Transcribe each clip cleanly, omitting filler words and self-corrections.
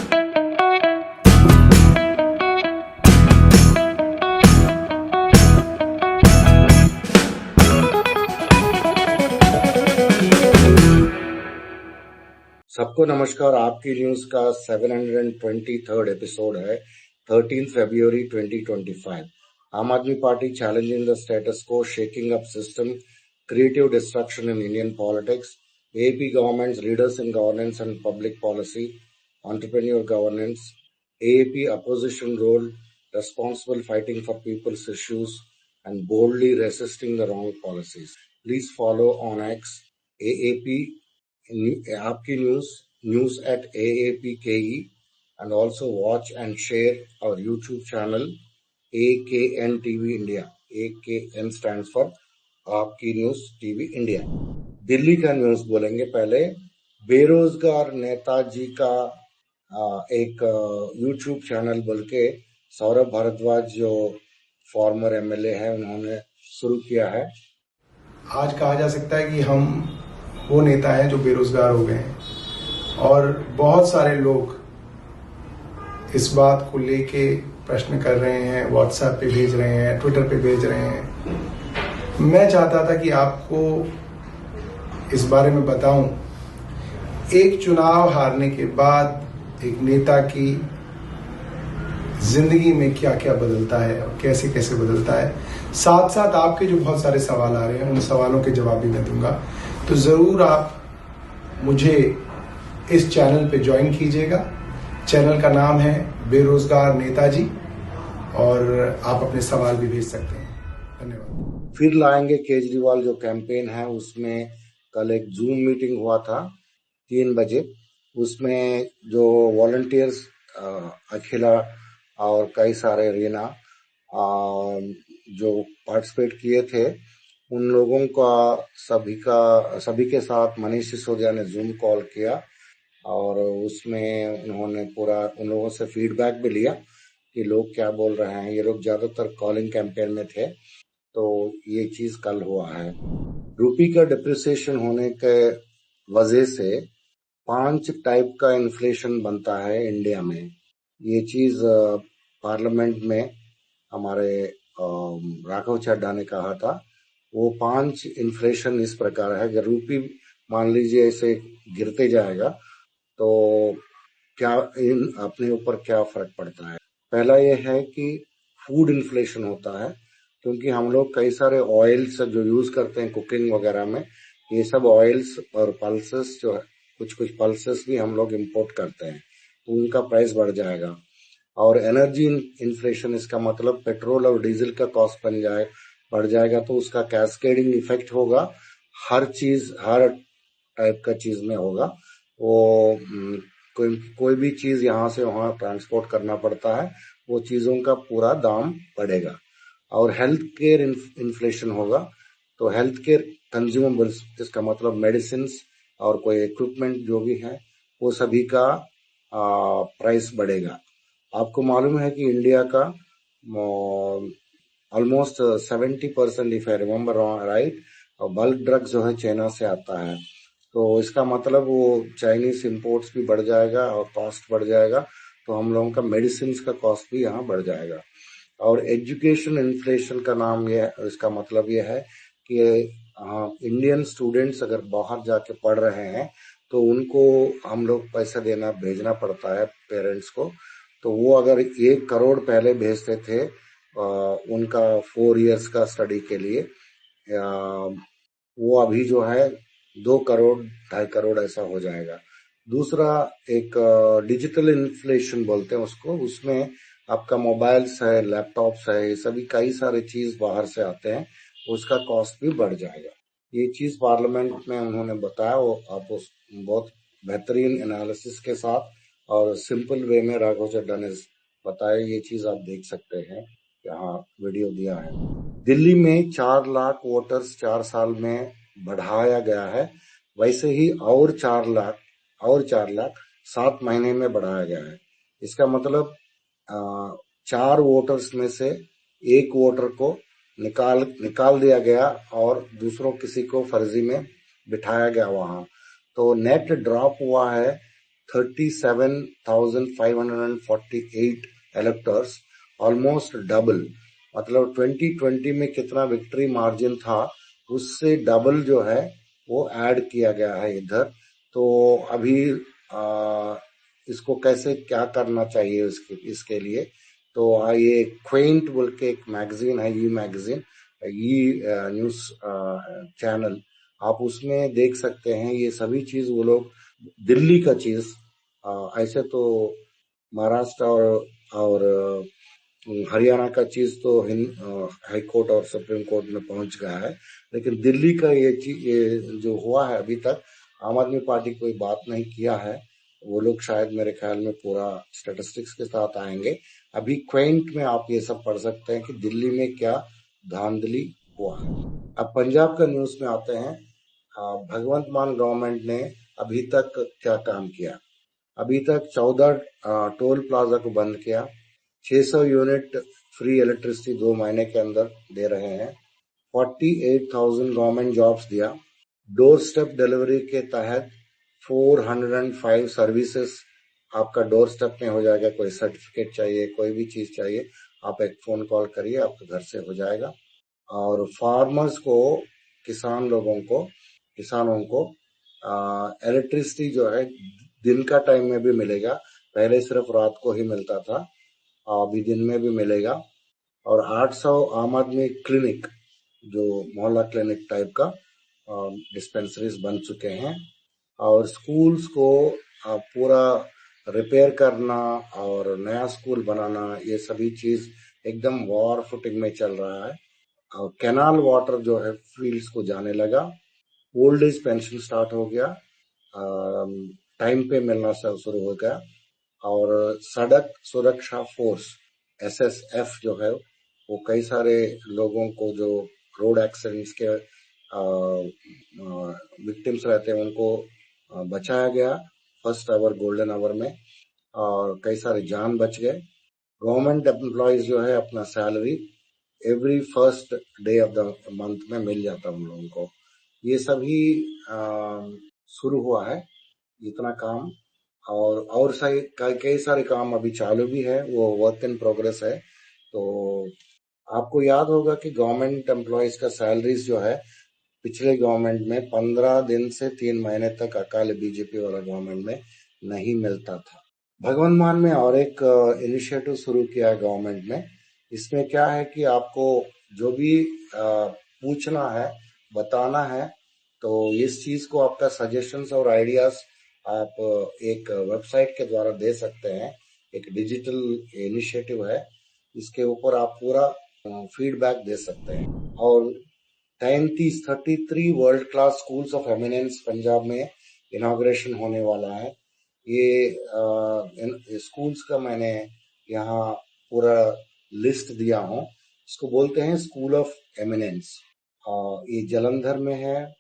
सबको नमस्कार। आपकी न्यूज का 723rd एपिसोड है 13 फरवरी 2025। आम आदमी पार्टी चैलेंजिंग द स्टेटस को, shaking up system, creative destruction in Indian politics, AAP government's leaders in governance and public policy, entrepreneur governance, AAP opposition role, responsible fighting for people's issues, and boldly resisting the wrong policies. Please follow on X, AAP, Aapki News at AAPKE, and also watch and share our YouTube channel, AKN TV India. AKN stands for आपकी news TV India. Delhi का news बोलेंगे पहले। बेरोजगार नेताजी का एक YouTube channel बोल के सौरभ भारद्वाज जो फॉर्मर एमएलए है उन्होंने शुरू किया है। आज कहा जा सकता है कि हम वो नेता हैं जो बेरोजगार हो गए हैं और बहुत सारे लोग इस बात को लेके प्रश्न कर रहे हैं, व्हाट्सएप पे भेज रहे हैं, ट्विटर पे भेज रहे हैं। मैं चाहता था कि आपको इस बारे में बताऊं, एक चुनाव हारने के बाद एक नेता की जिंदगी में क्या क्या बदलता है और कैसे कैसे बदलता है। साथ साथ आपके जो बहुत सारे सवाल आ रहे हैं उन सवालों के जवाब भी मैं दूंगा। तो जरूर आप मुझे इस चैनल पे ज्वाइन कीजिएगा। चैनल का नाम है बेरोजगार नेताजी और आप अपने सवाल भी भेज सकते हैं। धन्यवाद। फिर लाएंगे केजरीवाल जो कैंपेन है, उसमें कल एक जूम मीटिंग हुआ था 3 बजे। उसमें जो वॉलंटियर्स अखिला और कई सारे रीना जो पार्टिसिपेट किए थे, उन लोगों का सभी के साथ मनीष सिसोदिया ने जूम कॉल किया और उसमें उन्होंने पूरा उन लोगों से फीडबैक भी लिया कि लोग क्या बोल रहे हैं। ये लोग ज्यादातर कॉलिंग कैंपेन में थे, तो ये चीज कल हुआ है। रूपी का डिप्रिसिएशन होने के वजह से 5 टाइप का इन्फ्लेशन बनता है इंडिया में। ये चीज पार्लियामेंट में हमारे राघव चड्ढा ने कहा था। वो 5 इन्फ्लेशन इस प्रकार है कि रूपी मान लीजिए ऐसे गिरते जाएगा तो क्या अपने ऊपर क्या फर्क पड़ता है। पहला ये है कि फूड इन्फ्लेशन होता है, क्योंकि हम लोग कई सारे ऑयल्स जो यूज करते हैं कुकिंग वगैरह में, ये सब ऑयल्स और पल्सेस जो है, कुछ पल्सेस भी हम लोग इंपोर्ट करते हैं, तो उनका प्राइस बढ़ जाएगा। और एनर्जी इन्फ्लेशन, इसका मतलब पेट्रोल और डीजल का कॉस्ट बढ़ जाएगा, तो उसका कैस्केडिंग इफेक्ट होगा। हर टाइप का चीज में होगा। वो कोई भी चीज यहाँ से वहां ट्रांसपोर्ट करना पड़ता है, वो चीजों का पूरा दाम बढ़ेगा। और हेल्थ केयर इन्फ्लेशन होगा, तो हेल्थ केयर कंज्यूमेबल्स, इसका मतलब मेडिसिन और कोई इक्विपमेंट जो भी है, वो सभी का प्राइस बढ़ेगा। आपको मालूम है कि इंडिया का almost 70%, if I remember right, bulk drugs जो है चाइना से आता है। तो इसका मतलब वो चाइनीज इंपोर्ट्स भी बढ़ जाएगा और कॉस्ट बढ़ जाएगा, तो हम लोगों का मेडिसिन का कॉस्ट भी यहाँ बढ़ जाएगा। और एजुकेशन इन्फ्लेशन का नाम इसका मतलब ये है कि इंडियन स्टूडेंट्स अगर बाहर जाके पढ़ रहे हैं तो उनको हम लोग पैसा भेजना पड़ता है पेरेंट्स को। तो वो अगर 1 करोड़ पहले भेजते थे उनका 4 इयर्स का स्टडी के लिए, वो अभी जो है 2 करोड़ 2.5 करोड़ ऐसा हो जाएगा। दूसरा एक डिजिटल इन्फ्लेशन बोलते हैं उसको, उसमें आपका मोबाइल्स है, लैपटॉप्स है, सभी कई सारे चीज बाहर से आते हैं, उसका कॉस्ट भी बढ़ जाएगा। ये चीज पार्लियामेंट में उन्होंने बताया, वो आप बहुत बेहतरीन एनालिसिस के साथ और सिंपल वे में राघव चड्ढा ने बताया। ये चीज आप देख सकते हैं, यहाँ वीडियो दिया है। दिल्ली में 4 लाख वोटर्स 4 साल में बढ़ाया गया है, वैसे ही और 4 लाख 7 महीने में बढ़ाया गया है। इसका मतलब 4 वोटर्स में से 1 वोटर को निकाल दिया गया और किसी को फर्जी में बिठाया गया वहां। तो नेट ड्रॉप हुआ है 37,548 electors, ऑलमोस्ट डबल। मतलब 2020 में कितना विक्ट्री मार्जिन था उससे डबल जो है वो ऐड किया गया है इधर। तो अभी इसको कैसे क्या करना चाहिए इसके लिए, तो ये क्वेंट बोल के एक मैगजीन है, ई मैगजीन, ई न्यूज चैनल, आप उसमें देख सकते हैं ये सभी चीज। वो लोग दिल्ली का चीज, ऐसे तो महाराष्ट्र और हरियाणा का चीज तो हाई कोर्ट और सुप्रीम कोर्ट में पहुंच गया है, लेकिन दिल्ली का ये जो हुआ है अभी तक आम आदमी पार्टी कोई बात नहीं किया है। वो लोग शायद मेरे ख्याल में पूरा स्टेटिस्टिक्स के साथ आएंगे। अभी क्वेंट में आप ये सब पढ़ सकते हैं कि दिल्ली में क्या धांधली हुआ है। अब पंजाब का न्यूज में आते हैं। भगवंत मान गवर्नमेंट ने अभी तक क्या काम किया। अभी तक 14 टोल प्लाजा को बंद किया, 600 यूनिट फ्री इलेक्ट्रिसिटी 2 महीने के अंदर दे रहे हैं, 48,000 गवर्नमेंट जॉब्स दिया, डोर स्टेप डिलीवरी के तहत 405 सर्विसेज आपका डोर स्टेप में हो जाएगा। कोई सर्टिफिकेट चाहिए, कोई भी चीज चाहिए, आप एक फोन कॉल करिए, आपके घर से हो जाएगा। और फार्मर्स को, किसानों को इलेक्ट्रिसिटी जो है दिन का टाइम में भी मिलेगा। पहले सिर्फ रात को ही मिलता था, अभी दिन में भी मिलेगा। और 800 आम आदमी क्लिनिक, जो मोहल्ला क्लिनिक टाइप का डिस्पेंसरीज बन चुके हैं। और स्कूल्स को पूरा रिपेयर करना और नया स्कूल बनाना, ये सभी चीज एकदम वॉर फुटिंग में चल रहा है। और कैनाल वाटर जो है फील्ड्स को जाने लगा, ओल्ड एज पेंशन स्टार्ट हो गया, टाइम पे मिलना शुरू हो गया। और सड़क सुरक्षा फोर्स SSF जो है वो कई सारे लोगों को जो रोड एक्सीडेंट्स के विक्टिम्स रहते हैं उनको बचाया गया फर्स्ट आवर गोल्डन आवर में, और कई सारे जान बच गए। गवर्नमेंट एम्प्लॉयज जो है अपना salary every first day of the month में मिल जाता उन लोगों को। ये सभी शुरू हुआ है इतना काम। और कई सारे काम अभी चालू भी है, वो वर्क इन प्रोग्रेस है। तो आपको याद होगा कि गवर्नमेंट एम्प्लॉयज का सैलरीज जो है पिछले गवर्नमेंट में 15 दिन से 3 महीने तक अकाल बीजेपी वाला गवर्नमेंट में नहीं मिलता था। भगवंत मान में और एक इनिशिएटिव शुरू किया है गवर्नमेंट में। इसमें क्या है कि आपको जो भी पूछना है, बताना है, तो इस चीज को आपका सजेशंस और आइडियाज आप एक वेबसाइट के द्वारा दे सकते हैं। एक डिजिटल इनिशिएटिव है, इसके ऊपर आप पूरा फीडबैक दे सकते हैं। और 33 world class schools of eminence Punjab में इनॉग्रेशन होने वाला है। ये स्कूल्स का मैंने यहाँ पूरा लिस्ट दिया हूँ। इसको बोलते हैं स्कूल ऑफ एमिनेंस। ये जलंधर में है,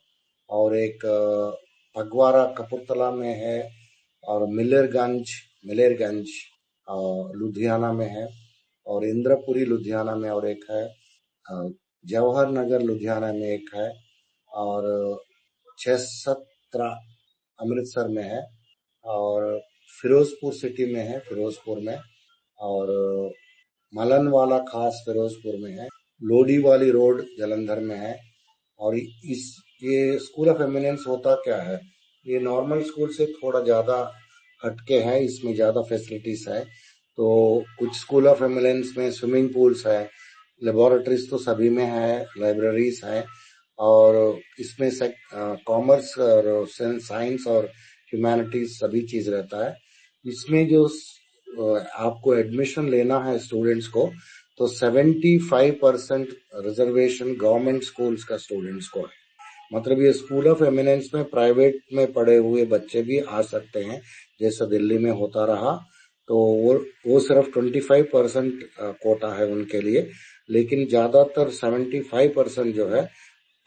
और एक फगवाड़ा कपूरथला में है, और मिलेरगंज लुधियाना में है, और इंद्रपुरी लुधियाना में और एक है, जवाहर नगर लुधियाना में एक है, और 617 अमृतसर में है, और फिरोजपुर सिटी में है, फिरोजपुर में, और मलनवाला खास फिरोजपुर में है, लोडी वाली रोड जलंधर में है। और ये स्कूल ऑफ एमिनेंस होता क्या है, ये नॉर्मल स्कूल से थोड़ा ज्यादा हटके है, इसमें ज्यादा फैसिलिटीज है। तो कुछ स्कूल ऑफ एमिनेंस में स्विमिंग पूल्स है, लेबोरेटरीज तो सभी में है, लाइब्रेरीज है, और इसमें से कॉमर्स और साइंस और ह्यूमैनिटीज सभी चीज रहता है। इसमें जो आपको एडमिशन लेना है स्टूडेंट्स को, तो 75% रिजर्वेशन गवर्नमेंट स्कूल्स का स्टूडेंट्स को है। मतलब ये स्कूल ऑफ एमिनेंस में प्राइवेट में पढ़े हुए बच्चे भी आ सकते हैं, जैसा दिल्ली में होता रहा। तो वो सिर्फ 25% कोटा है उनके लिए, लेकिन ज्यादातर 75% जो है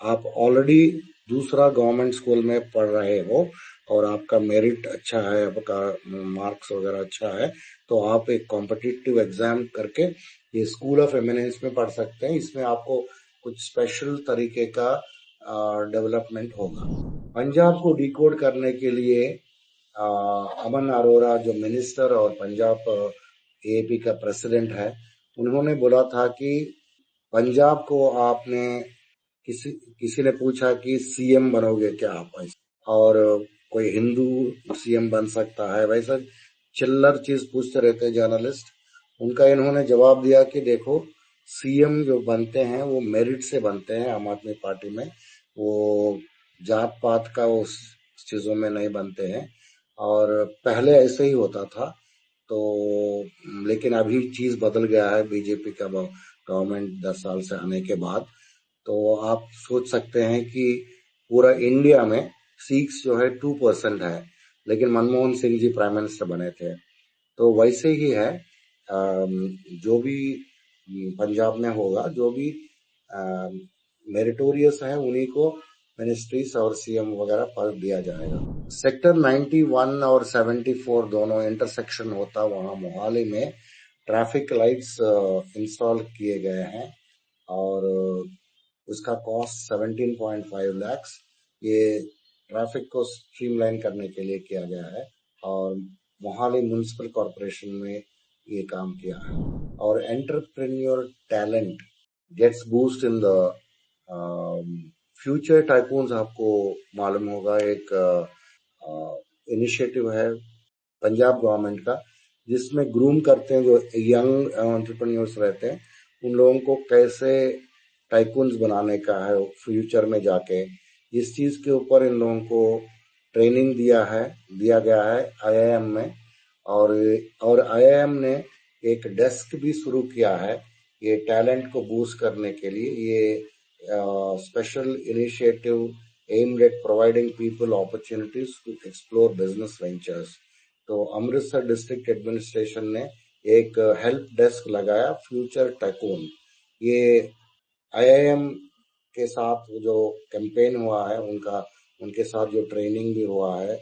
आप ऑलरेडी दूसरा गवर्नमेंट स्कूल में पढ़ रहे हो और आपका मेरिट अच्छा है, आपका मार्क्स वगैरह अच्छा है, तो आप एक कॉम्पिटिटिव एग्जाम करके ये स्कूल ऑफ एमिनेंस में पढ़ सकते हैं। इसमें आपको कुछ स्पेशल तरीके का डेवलपमेंट होगा। पंजाब को डिकोड करने के लिए अमन अरोड़ा जो मिनिस्टर और पंजाब एपी का प्रेसिडेंट है, उन्होंने बोला था कि पंजाब को आपने किसी किसी ने पूछा कि सीएम बनोगे क्या आप, और कोई हिंदू सीएम बन सकता है, वैसा चिल्लर चीज पूछते रहते हैं जर्नलिस्ट। उनका इन्होंने जवाब दिया कि देखो, सीएम जो बनते हैं वो मेरिट से बनते हैं आम आदमी पार्टी में, वो जात पात का उस चीजों में नहीं बनते हैं, और पहले ऐसे ही होता था। तो लेकिन अभी चीज बदल गया है बीजेपी का गवर्नमेंट 10 साल से आने के बाद। तो आप सोच सकते हैं कि पूरा इंडिया में सिक्स जो है 2% है, लेकिन मनमोहन सिंह जी प्राइम मिनिस्टर बने थे। तो वैसे ही है, जो भी पंजाब में होगा, जो भी मेरिटोरियस है उन्हीं को मिनिस्ट्रीज और सीएम वगैरह पद दिया जाएगा। सेक्टर 91 और 74 दोनों इंटरसेक्शन होता, वहां मोहाली में ट्रैफिक लाइट्स इंस्टॉल किए गए हैं, और उसका कॉस्ट 17.5 लाख। ये ट्रैफिक को स्ट्रीमलाइन करने के लिए किया गया है, और मोहाली म्युनिसिपल कॉर्पोरेशन में ये काम किया है। और entrepreneur talent gets boost in the future tycoons. आपको मालूम होगा, एक इनिशिएटिव है पंजाब गवर्नमेंट का, जिसमें ग्रूम करते हैं जो यंग एंटरप्रेन्योर्स रहते हैं, उन लोगों को कैसे टाइकून्स बनाने का है फ्यूचर में जाके। इस चीज के ऊपर इन लोगों को ट्रेनिंग दिया गया है आईआईएम में, और आईआईएम ने एक डेस्क भी शुरू किया है ये टैलेंट को बूस्ट करने के लिए। ये special initiative aimed at providing people opportunities to explore business ventures। तो अमृतसर डिस्ट्रिक्ट एडमिनिस्ट्रेशन ने एक हेल्प डेस्क लगाया, फ्यूचर टाइकून। ये आईआईएम के साथ जो कैंपेन हुआ है उनके साथ जो ट्रेनिंग भी हुआ है,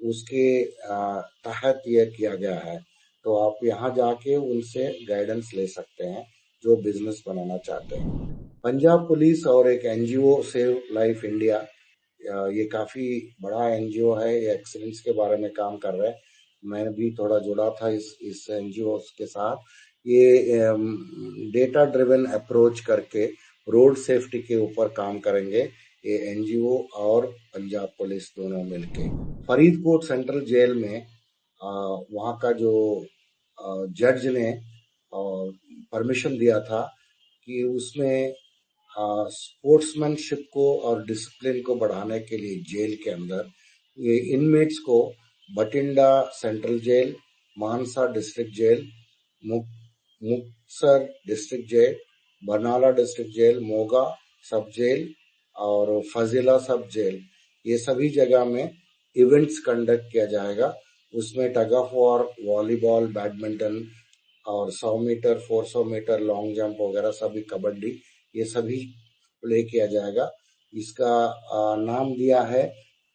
उसके तहत ये किया गया है। तो आप यहाँ जाके उनसे गाइडेंस ले सकते हैं जो बिजनेस बनाना चाहते हैं। पंजाब पुलिस और एक एनजीओ सेव लाइफ इंडिया, ये काफी बड़ा एनजीओ है, ये एक्सीडेंट्स के बारे में काम कर रहा है। मैं भी थोड़ा जुड़ा था इस एनजीओ के साथ। ये डेटा ड्रिवन अप्रोच करके रोड सेफ्टी के ऊपर काम करेंगे, ये एनजीओ और पंजाब पुलिस दोनों मिलके। फरीदकोट सेंट्रल जेल में वहाँ का जो जज ने परमिशन दिया था कि उसमें स्पोर्ट्समैनशिप को और डिसिप्लिन को बढ़ाने के लिए जेल के अंदर ये इनमेट्स को Bathinda central jail, Mansa district jail, Muktsar district jail, Barnala district jail, Moga sub jail और फजीला सब जेल, ये सभी जगह में इवेंट्स कंडक्ट किया जाएगा। उसमें tug of war, volleyball, badminton और 100 मीटर, 400 मीटर लॉन्ग जंप वगैरह सभी, कबड्डी, ये सभी प्ले किया जाएगा। इसका नाम दिया है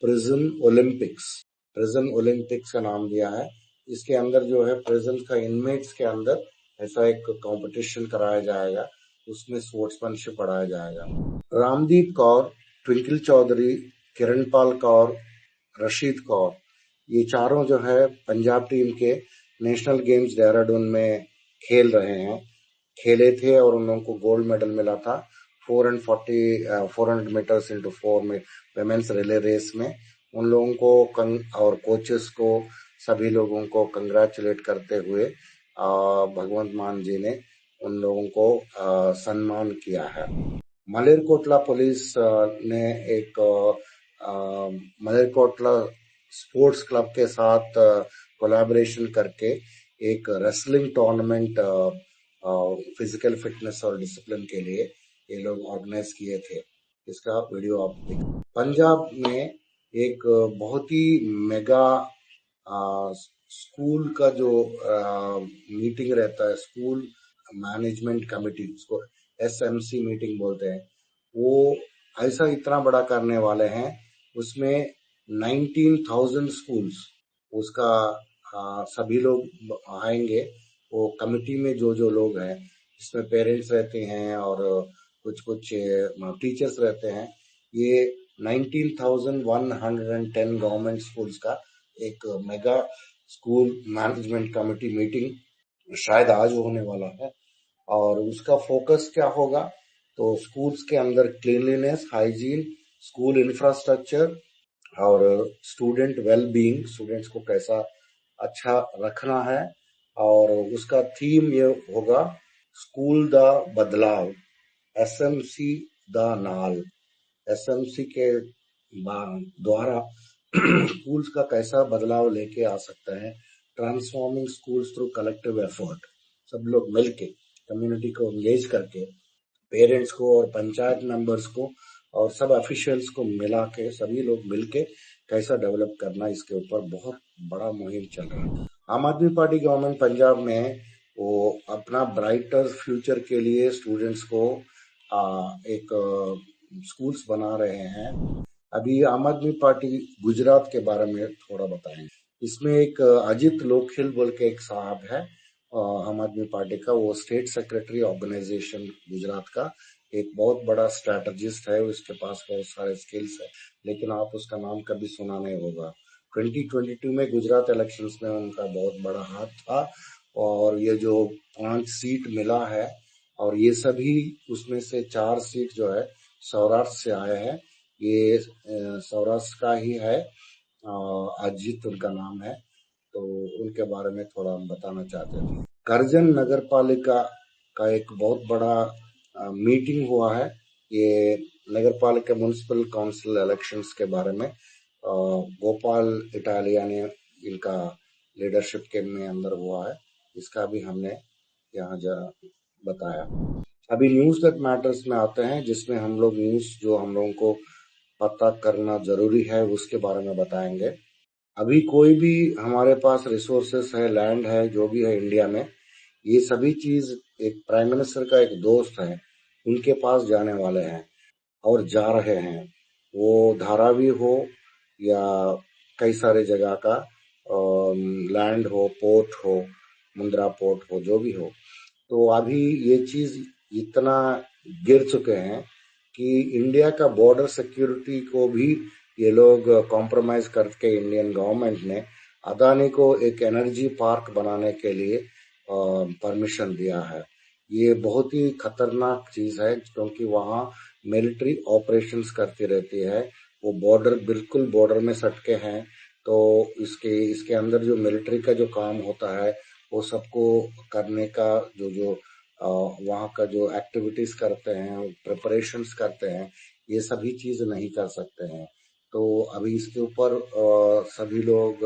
प्रिजन ओलंपिक्स। प्रिजन ओलंपिक्स का नाम दिया है। इसके अंदर जो है प्रिजन का इनमेट्स के अंदर ऐसा एक कंपटीशन कराया जाएगा, उसमें स्पोर्ट्समैनशिप पढ़ाया जाएगा। रामदीप कौर, ट्विंकल चौधरी, किरणपाल कौर, रशीद कौर, ये चारों जो है पंजाब टीम के नेशनल गेम्स देहरादून में खेले थे, और उन लोगों को गोल्ड मेडल मिला था 400 मीटर्स इंटू 4 में विमेन्स रिले रेस में। उन लोगों को और कोचेस को, सभी लोगों को कंग्रेचुलेट करते हुए भगवंत मान जी ने उन लोगों को सम्मान किया है। मलेरकोटला पुलिस ने एक मलेरकोटला स्पोर्ट्स क्लब के साथ कोलैबोरेशन करके एक रेसलिंग टूर्नामेंट फिजिकल फिटनेस और डिसिप्लिन के लिए ये लोग ऑर्गेनाइज किए थे। इसका वीडियो आप देखें। पंजाब में एक बहुत ही मेगा स्कूल का जो मीटिंग रहता है, स्कूल मैनेजमेंट कमेटी, उसको एसएमसी मीटिंग बोलते हैं, वो ऐसा इतना बड़ा करने वाले हैं। उसमें 19,000 स्कूल्स, उसका सभी लोग आएंगे। वो कमिटी में जो लोग हैं, इसमें पेरेंट्स रहते हैं और कुछ टीचर्स रहते हैं। ये 19,110 गवर्नमेंट स्कूल्स का एक mega school management committee meeting शायद आज होने वाला है, और उसका फोकस क्या होगा, तो स्कूल्स के अंदर क्लीनलीनेस, हाइजीन, स्कूल इंफ्रास्ट्रक्चर और स्टूडेंट वेल बीइंग, स्टूडेंट्स को कैसा अच्छा रखना है। और उसका थीम ये होगा, स्कूल द बदलाव, एसएमसी द नाल। एसएमसी के द्वारा स्कूल्स का कैसा बदलाव लेके आ सकते हैं, transforming schools through collective effort. सब लोग मिलके, कम्युनिटी को एंगेज करके, पेरेंट्स को और पंचायत मेंबर्स को और सब ऑफिशियल्स को मिला के, सभी लोग मिलके कैसा डेवलप करना, इसके ऊपर बहुत बड़ा मुहिम चल रहा है। आम आदमी पार्टी गवर्नमेंट पंजाब में वो अपना ब्राइटर फ्यूचर के लिए स्टूडेंट्स को एक स्कूल्स बना रहे हैं। अभी आम आदमी पार्टी गुजरात के बारे में थोड़ा बताएंगे। इसमें एक अजित लोखिल बोल के एक साहब है आम आदमी पार्टी का, वो स्टेट सेक्रेटरी ऑर्गेनाइजेशन गुजरात का, एक बहुत बड़ा स्ट्रैटेजिस्ट है, उसके पास बहुत सारे स्किल्स है, लेकिन आप उसका नाम कभी सुना नहीं होगा। 2022 में गुजरात इलेक्शंस में उनका बहुत बड़ा हाथ था, और ये जो 5 सीट मिला है, और ये सभी उसमें से 4 सीट जो है सौराष्ट्र से आए हैं। ये सौराष्ट्र का ही है, अजित उनका नाम है, तो उनके बारे में थोड़ा हम बताना चाहते थे। करजन नगर पालिका का एक बहुत बड़ा मीटिंग हुआ है। ये नगर पालिका म्युनिसिपल काउंसिल इलेक्शंस के बारे में गोपाल इटालिया ने इनका लीडरशिप के में अंदर हुआ है, इसका भी हमने यहाँ बताया। अभी न्यूज दैट मैटर्स में आते हैं, जिसमें हम लोग न्यूज जो हम लोगों को पता करना जरूरी है उसके बारे में बताएंगे। अभी कोई भी हमारे पास रिसोर्सेस है, लैंड है, जो भी है इंडिया में, ये सभी चीज एक प्राइम मिनिस्टर का एक दोस्त है, उनके पास जाने वाले हैं और जा रहे हैं। वो धारावी हो या कई सारे जगह का लैंड हो, पोर्ट हो, मुंद्रा पोर्ट हो, जो भी हो, तो अभी ये चीज इतना गिर चुके हैं कि इंडिया का बॉर्डर सिक्योरिटी को भी ये लोग कॉम्प्रोमाइज करके इंडियन गवर्नमेंट ने अदानी को एक एनर्जी पार्क बनाने के लिए परमिशन दिया है। ये बहुत ही खतरनाक चीज है, क्योंकि वहाँ मिलिट्री ऑपरेशंस करती रहती है, वो बॉर्डर बिल्कुल बॉर्डर में सटके हैं, तो इसके अंदर जो मिलिट्री का जो काम होता है वो सबको करने का जो वहाँ का जो एक्टिविटीज करते हैं, प्रिपरेशंस करते हैं, ये सभी चीज नहीं कर सकते हैं। तो अभी इसके ऊपर सभी लोग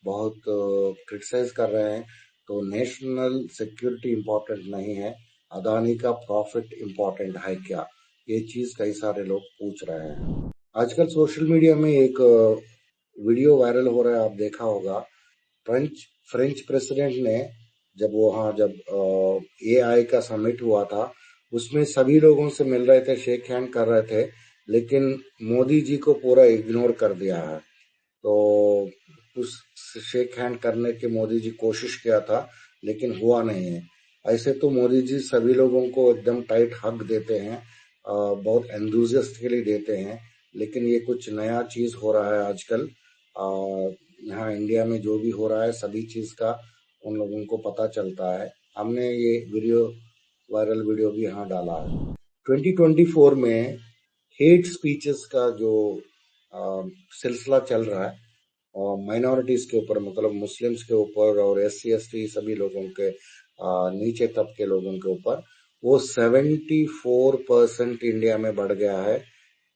बहुत क्रिटिसाइज कर रहे हैं। तो नेशनल सिक्योरिटी इम्पोर्टेंट नहीं है, अदानी का प्रॉफिट इम्पोर्टेंट है क्या, ये चीज कई सारे लोग पूछ रहे हैं। आजकल सोशल मीडिया में एक वीडियो वायरल हो रहा है, आप देखा होगा। फ्रेंच प्रेसिडेंट ने जब एआई का समिट हुआ था, उसमें सभी लोगों से मिल रहे थे, शेक हैंड कर रहे थे, लेकिन मोदी जी को पूरा इग्नोर कर दिया है। तो उस शेक हैंड करने की मोदी जी कोशिश किया था, लेकिन हुआ नहीं है। ऐसे तो मोदी जी सभी लोगों को एकदम टाइट हग देते हैं, बहुत एंथुसियास्टिकली देते हैं, लेकिन ये कुछ नया चीज हो रहा है आजकल। यहाँ इंडिया में जो भी हो रहा है सभी चीज का उन लोगों को पता चलता है। हमने ये वायरल वीडियो भी यहाँ डाला है। 2024 में हेट स्पीचेस का जो सिलसिला चल रहा है, और माइनॉरिटीज के ऊपर, मतलब मुस्लिम्स के ऊपर और SC ST सभी लोगों के, नीचे तबके लोगों के ऊपर, वो 74% इंडिया में बढ़ गया है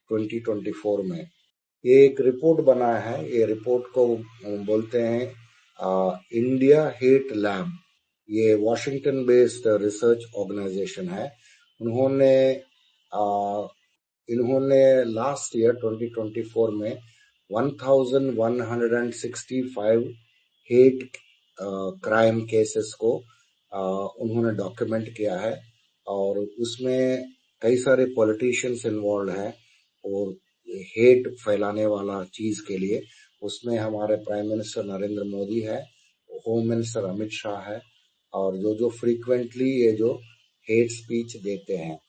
2024 में। ये एक रिपोर्ट बना है, ये रिपोर्ट को बोलते हैं इंडिया हेट लैब। ये वॉशिंगटन बेस्ड रिसर्च ऑर्गेनाइजेशन है। इन्होंने लास्ट ईयर 2024 में 1165 हेट क्राइम केसेस को उन्होंने डॉक्यूमेंट किया है, और उसमें कई सारे पॉलिटिशियंस इन्वॉल्व हैं, और हेट फैलाने वाला चीज के लिए उसमें हमारे प्राइम मिनिस्टर नरेंद्र मोदी है, होम मिनिस्टर अमित शाह है, और जो फ्रीक्वेंटली ये जो हेट स्पीच देते हैं,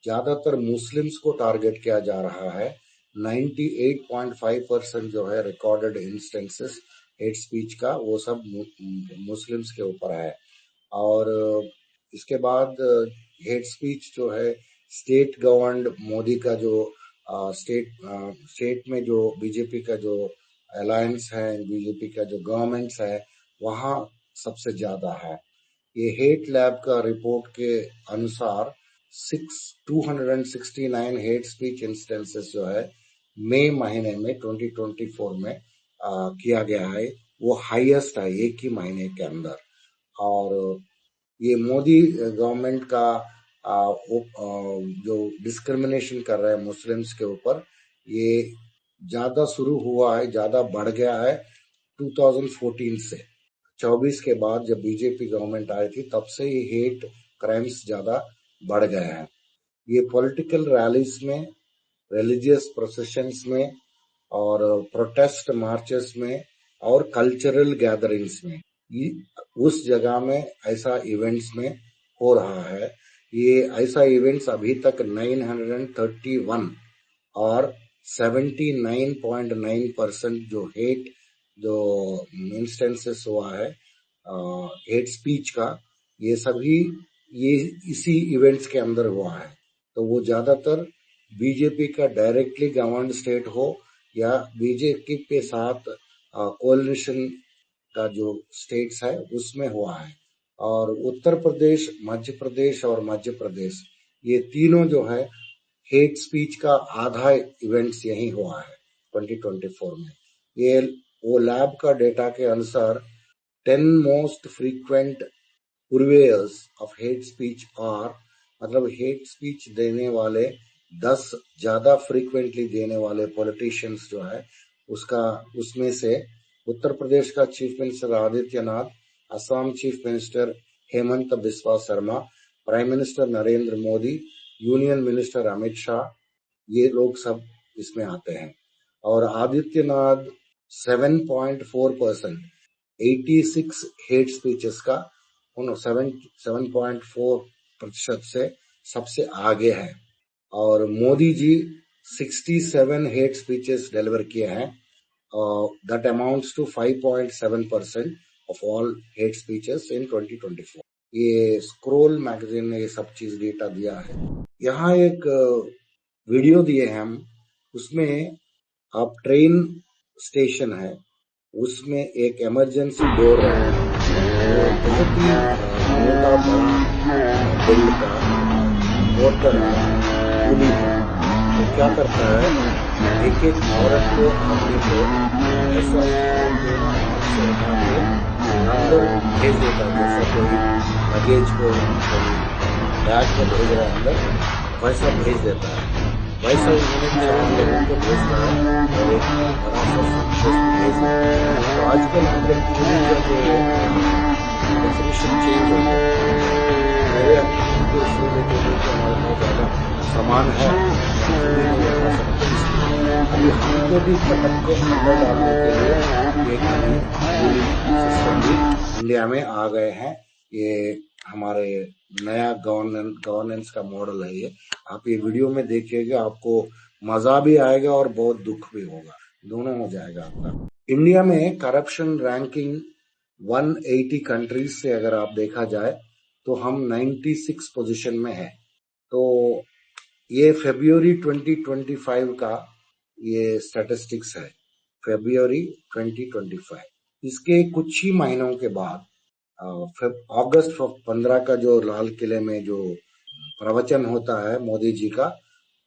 ज्यादातर मुस्लिम्स को टारगेट किया जा रहा है। 98.5% जो है रिकॉर्डेड इंस्टेंसेस हेट स्पीच का, वो सब मुस्लिम्स के ऊपर है। और इसके बाद हेट स्पीच जो है स्टेट गवर्नड, मोदी का जो स्टेट में जो बीजेपी का जो अलायंस है, बीजेपी का जो गवर्नमेंट्स है, वहाँ सबसे ज्यादा है। ये हेट लैब का रिपोर्ट के अनुसार 269 हेट स्पीच इंस्टेंसेस जो है मई महीने में 2024 में किया गया है। वो हाईएस्ट है एक ही महीने के अंदर। और ये मोदी गवर्नमेंट का जो डिस्क्रिमिनेशन कर रहा है मुस्लिम्स के ऊपर, ये ज्यादा शुरू हुआ है, ज्यादा बढ़ गया है 2014 से। 24 के बाद जब बीजेपी गवर्नमेंट आई थी, तब से ये हेट क्राइम्स ज्यादा बढ़ गए हैं। ये पॉलिटिकल रैलीज में, रिलीजियस प्रोसेशंस में और प्रोटेस्ट मार्चेस में और कल्चरल गैदरिंग्स में, उस जगह में ऐसा इवेंट्स में हो रहा है। ये ऐसा इवेंट्स अभी तक 931 और 79.9% जो हेट जो इंस्टेंसेस हुआ है हेट स्पीच का, ये सभी ये इसी इवेंट्स के अंदर हुआ है। तो वो ज्यादातर बीजेपी का डायरेक्टली गवर्नड स्टेट हो या बीजेपी के साथ कोalition का जो स्टेट्स है उसमें हुआ है। और उत्तर प्रदेश, मध्य प्रदेश और मध्य प्रदेश, ये तीनों जो है हेट स्पीच का आधा इवेंट्स यही हुआ है 2024 में। ये वो लैब का डेटा के अनुसार 10 most frequent purveyors of hate speech are, मतलब हेट स्पीच देने वाले 10 ज्यादा फ्रीक्वेंटली देने वाले पॉलिटिशियंस जो है उसमें से उत्तर प्रदेश का chief minister Adityanath, Assam chief minister Hemant Biswa Sharma, prime minister Narendra Modi, union minister Amit Shah, ये लोग सब इसमें आते हैं। और आदित्यनाथ 7.4%, 86 हेट स्पीचेस का 7.4% से सबसे आगे है। और Modi ji 67 hate speeches deliver किए हैं, that amounts to 5.7% of all hate speeches in 2024। ये स्क्रोल मैगजीन ने ये सब चीज डेटा दिया है। यहाँ एक वीडियो दिए हैं हम, उसमें आप ट्रेन स्टेशन है, उसमें एक इमरजेंसी डोर है, वो बहुत ही मोटा बड़ा बिल्ड का वर्कर है, पुली है। वो क्या करता है, एक एक औरत को अपने को ऐसा अंदर भेज देता है, जैसा कोई लगेज को कोई बैग को भेज रहा है अंदर, वैसा भेज देता है। वैसा उन्होंने 4 लोगों को भेजना है और एक बड़ा सा सूटकेस भेजना है। तो आजकल मतलब पूरी का जो डेफिनेशन चेंज हो गया। मेरे को इसलिए लेते हुए कि हमारे पास ज़्यादा सामान है, अभी हमको भी कटक को अंदर डालने के लिए एक पूरी सिस्टम भी इंडिया में आ गए हैं। ये हमारे नया गवर्नेंस का मॉडल है। ये आप ये वीडियो में देखिएगा, आपको मजा भी आएगा और बहुत दुख भी होगा, दोनों हो जाएगा आपका। इंडिया में करप्शन रैंकिंग 180 कंट्रीज से अगर आप देखा जाए तो हम 96 पोजीशन में है। तो ये फरवरी 2025 का ये स्टैटिस्टिक्स है, फरवरी 2025। इसके कुछ ही महीनों के बाद अगस्त 15 का जो लाल किले में जो प्रवचन होता है मोदी जी का,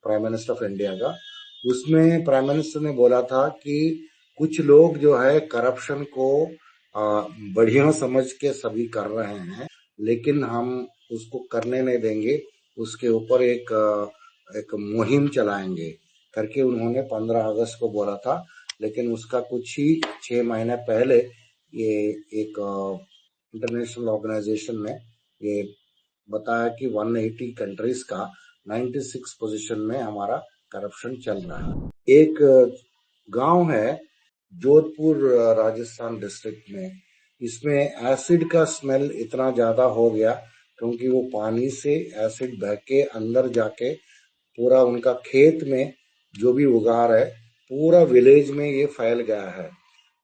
प्राइम मिनिस्टर ऑफ इंडिया का, उसमें प्राइम मिनिस्टर ने बोला था कि कुछ लोग जो है करप्शन को बढ़िया समझ के सभी कर रहे हैं, लेकिन हम उसको करने नहीं देंगे, उसके ऊपर एक मुहिम चलाएंगे करके उन्होंने 15 अगस्त को बोला था। लेकिन उसका कुछ ही 6 महीने पहले ये एक इंटरनेशनल ऑर्गेनाइजेशन ने ये बताया कि 180 कंट्रीज का 96 पोजीशन में हमारा करप्शन चल रहा है। एक गांव है जोधपुर राजस्थान डिस्ट्रिक्ट में, इसमें एसिड का स्मेल इतना ज्यादा हो गया क्योंकि वो पानी से एसिड बह के अंदर जाके पूरा उनका खेत में जो भी उगा है पूरा विलेज में ये फैल गया है।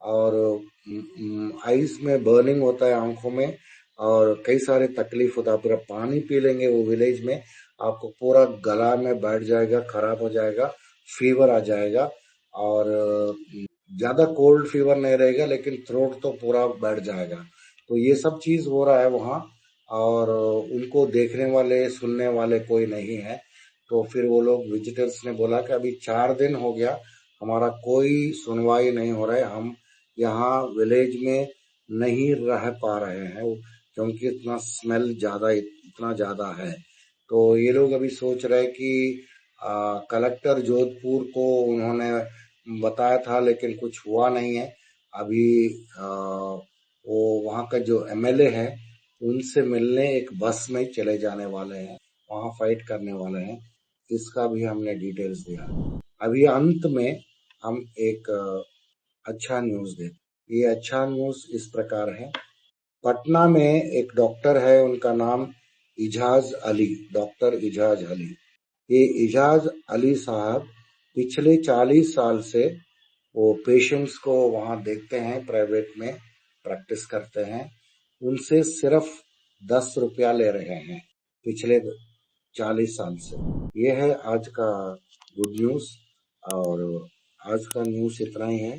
और आइस में बर्निंग होता है आंखों में, और कई सारे तकलीफ होता है। पूरा पानी पी लेंगे वो विलेज में, आपको पूरा गला में बैठ जाएगा, खराब हो जाएगा, फीवर आ जाएगा। और ज्यादा कोल्ड फीवर नहीं रहेगा, लेकिन थ्रोट तो पूरा बैठ जाएगा। तो ये सब चीज हो रहा है वहाँ, और उनको देखने वाले सुनने वाले कोई नहीं है। तो फिर वो लोग विजिटर्स ने बोला कि अभी 4 दिन हो गया, हमारा कोई सुनवाई नहीं हो रहा है, हम यहाँ विलेज में नहीं रह पा रहे हैं, क्योंकि इतना स्मेल इतना ज्यादा है। तो ये लोग अभी सोच रहे हैं कि कलेक्टर जोधपुर को उन्होंने बताया था, लेकिन कुछ हुआ नहीं है अभी। वो वहाँ का जो एमएलए है, उनसे मिलने एक बस में चले जाने वाले हैं, वहाँ फाइट करने वाले हैं। इसका भी हमने डिटेल्स दिया। अभी अंत में हम एक अच्छा न्यूज देते। ये अच्छा न्यूज इस प्रकार है। पटना में एक डॉक्टर है, उनका नाम इजाज अली, डॉक्टर इजाज अली। ये इजाज अली साहब पिछले 40 साल से वो पेशेंट्स को वहां देखते हैं, प्राइवेट में प्रैक्टिस करते हैं। उनसे सिर्फ 10 रुपया ले रहे हैं पिछले 40 साल से। ये है आज का गुड न्यूज, और आज का न्यूज इतना ही है।